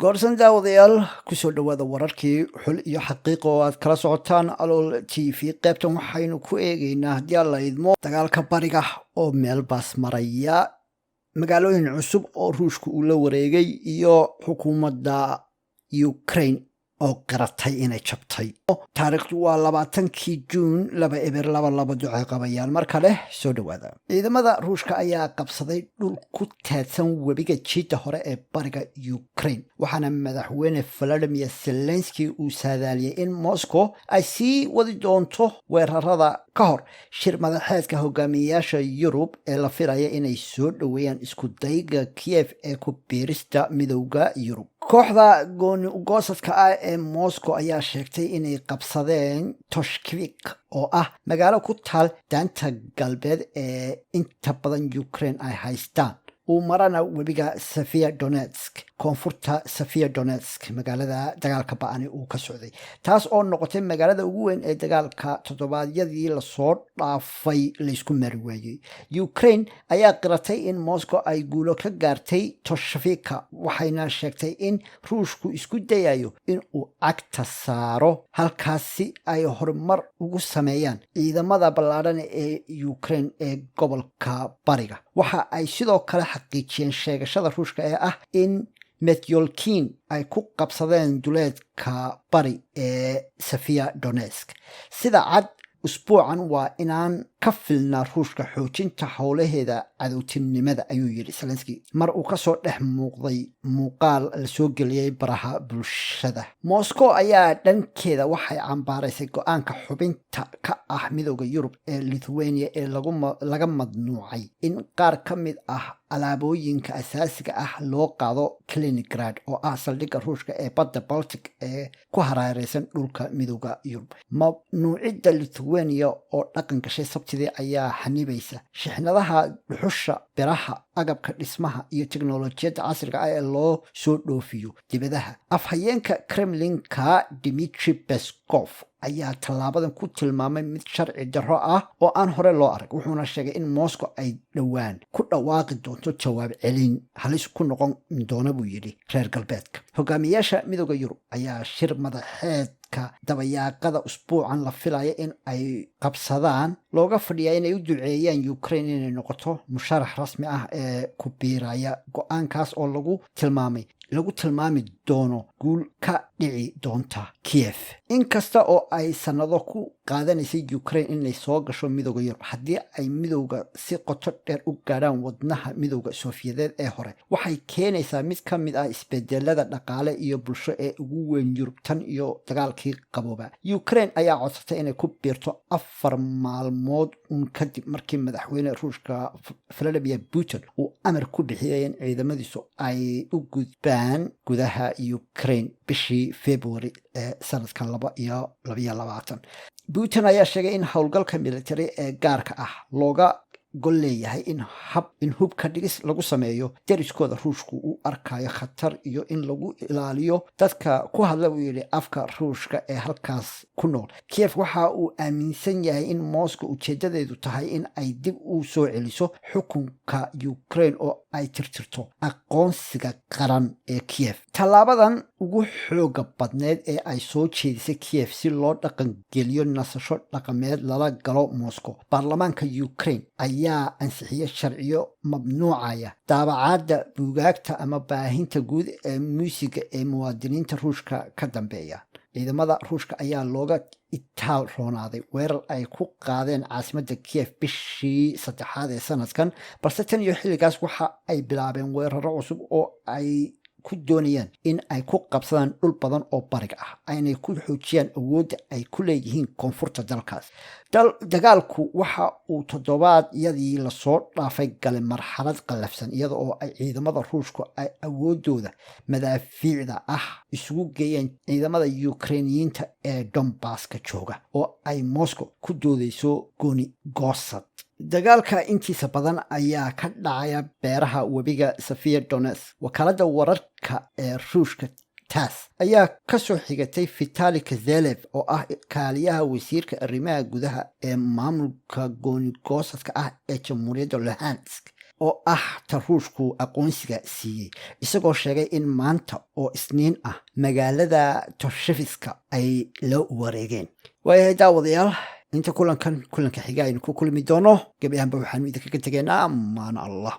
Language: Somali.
goorsan daawadayaal kusoo dhowaada wararkii xul iyo xaqiiq oo aad kala socotaan alool t v qaybtan waxaynu ku eegaynaa haddii aan la idmo dagaalka bariga oo meel baas maraya magaalooyin cusub oo ruushka uu la wareegay iyo xukuumadda ukraine oo qiratay inay jabtay taariikhdu waa 20 juun 2022 ducay qabayaan marka leh soo dhowaada ciidamada ruushka ayaa qabsaday dhul ku taadsan webiga jiida hore ee bariga Ukraine waxaana madaxweyne Volodymyr Zelensky uu saadaaliyay in Moscow ay sii wadi doonto weerarada ka hor shir madaxeedka hogaamiyayaasha Yurub ee la filaya inay soo dhoweeyaan isku dayga Kiev ee ku biirista midowga Yurub kooxda gooni ugoosadka ah ee Moscow ayaa sheegtay inay qabsadeen Toshkvik oo ah magaalo ku taal daanta galbeed ee inta badan Ukraine ay haystaan uu marana webiga Safiya-Donetsk koonfurta Safiya-Donetsk magaalada dagaalka ba'ani uu ka socday taas oo noqotay magaalada ugu weyn ee dagaalka toddobaadyadii lasoo dhaafay laysku mari waayey Ukraine ayaa qiratay in Moscow ay guulo ka gaartay Toshkvika waxayna sheegtay in ruushku isku dayayo in uu cagta saaro halkaasi ay horumar ugu sameeyaan ciidamada ballaadhan ee Ukraine ee gobolka bariga waxa ay sidoo kale xaqiijiyeen sheegashada ruushka ee ah in Metyolkin ay ku qabsadeen duleedka bari ee Safiya-Donetsk sida cad usbuucan waa inaan ka filnaa ruushka xoojinta howlaheeda cadowtinimada ayuu yidhi Zelensky mar uu kasoo dhex muuqday muuqaal la soo geliyey baraha bulshada Moscow ayaa dhankeeda waxay cambaaraysay go-aanka xubinta ka ah midowda Yurub ee Lithuania ee laga madnuucay in qaar ka mid ah alaabooyinka asaasiga ah loo qaado Kaliningrad oo ah saldhigga ruushka ee badda Baltic ee ku hareeraysan dhulka midowda Yurub mamnuucidda Lithuania oo dhaqan gashay sabtidii ayaa xanibaysa shixnadaha dhuxusha biraha agabka dhismaha iyo tiknoolajiyadda casriga ah ee loo soo dhoofiyo dibadaha afhayeenka Kremlinka Dmitry Peskov ayaa tallaabadan ku tilmaamay mid sharci darro ah oo aan hore loo arag wuxuuna sheegay in Moscow ay dhowaan ku dhawaaqi doonto jawaab celin halis ku noqon doona buu yidhi reer galbeedka hogaamiyaasha midowda Yurub ayaa shir madaxeedka dabayaaqada usbuucan la filaya in ay qabsadaan looga fadhiyaa inay u duceeyaan Ukraine inay noqoto musharax rasmi ah ee ku biiraya go-aankaas oo lagu tilmaami doono guul ka dhici doonta Kiev inkasta oo ay sanado ku qaadanaysay Ukraine inay soo gasho midowda Yurub haddii ay midowga si qoto dheer u gaadhaan wadnaha midowga Soofiyeed ee hore waxay keenaysaa mid ka mid ah isbedelada dhaqaale iyo bulsho ee ugu weyn Yurub tan iyo dagaalkii qabooba Ukraine ayaa codsatay inay ku biirto 4 maalmood kadib markii madaxweyne ruushka Vladimir Putin uu amar ku bixiyay in ciidamadiisu ay u gudbaan gudaha Ukraine bishii February ee sanadkan 2022 Putin ayaa sheegay in howlgalka military ee gaarka ah looga gol leeyahay in hubka dhigis lagu sameeyo deriskooda ruushku uu arkayo khatar iyo in lagu ilaaliyo dadka ku hadla uu yidhi afka ruushka ee halkaas ku nool Kiev waxa uu aaminsan yahay in Moscow ujeedadeedu tahay in ay dib u soo celiso xukunka Ukraine oo ay tirtirto aqoonsiga qaran ee Kiev tallaabadan ugu xooga badneed ee ay soo jeedisay Kiev si loo dhaqan geliyo nasasho dhaqameed lala galo Moscow baarlamaanka Ukraine ayaa ansixiyay sharciyo mamnuucaya daabacaadda buugaagta ama baahinta guud ee muusiga ee muwaadiniinta ruushka ka dambeeya ciidamada ruushka ayaa looga itaal roonaaday weerar ay ku qaadeen caasimadda Kiev bishii 3 ee sanadkan balse tan iyo xilligaas waxa ay bilaabeen weeraro cusub oo ay ku doonayaan in ay ku qabsadaan dhul badan oo bariga ah aynay ku xoojiyaan awoodda ay ku leeyihiin koonfurta dalkaas dagaalku waxa uu toddobaadyadii lasoo dhaafay galay marxalad qallafsan iyada oo ay ciidamada ruushku ay awoodooda madaafiicda ah isugu geeyeen ciidamada Ukrainiyiinta ee Donbasska jooga oo ay Moscow ku doodayso gooni goosad dagaalka intiisa badan ayaa ka dhacaya beeraha webiga Safiya-Donetsk wakaaladda wararka ee ruushka taas ayaa ka soo xigatay Vitali Kazelev oo ah kaaliyaha wasiirka arrimaha gudaha ee maamulka gooni goosadka ah ee Jamhuuriyadda Luhansk oo ah ta ruushku aqoonsiga siiyey, isagoo sheegay in maanta oo isniin ah magaalada toshefiska ay la wareegeen. waayahay daawadayaal, inta kulanka xiga aynu ku kulmi doono gebi ahaanba waxaanu idinkaga tegaynaa maana allah.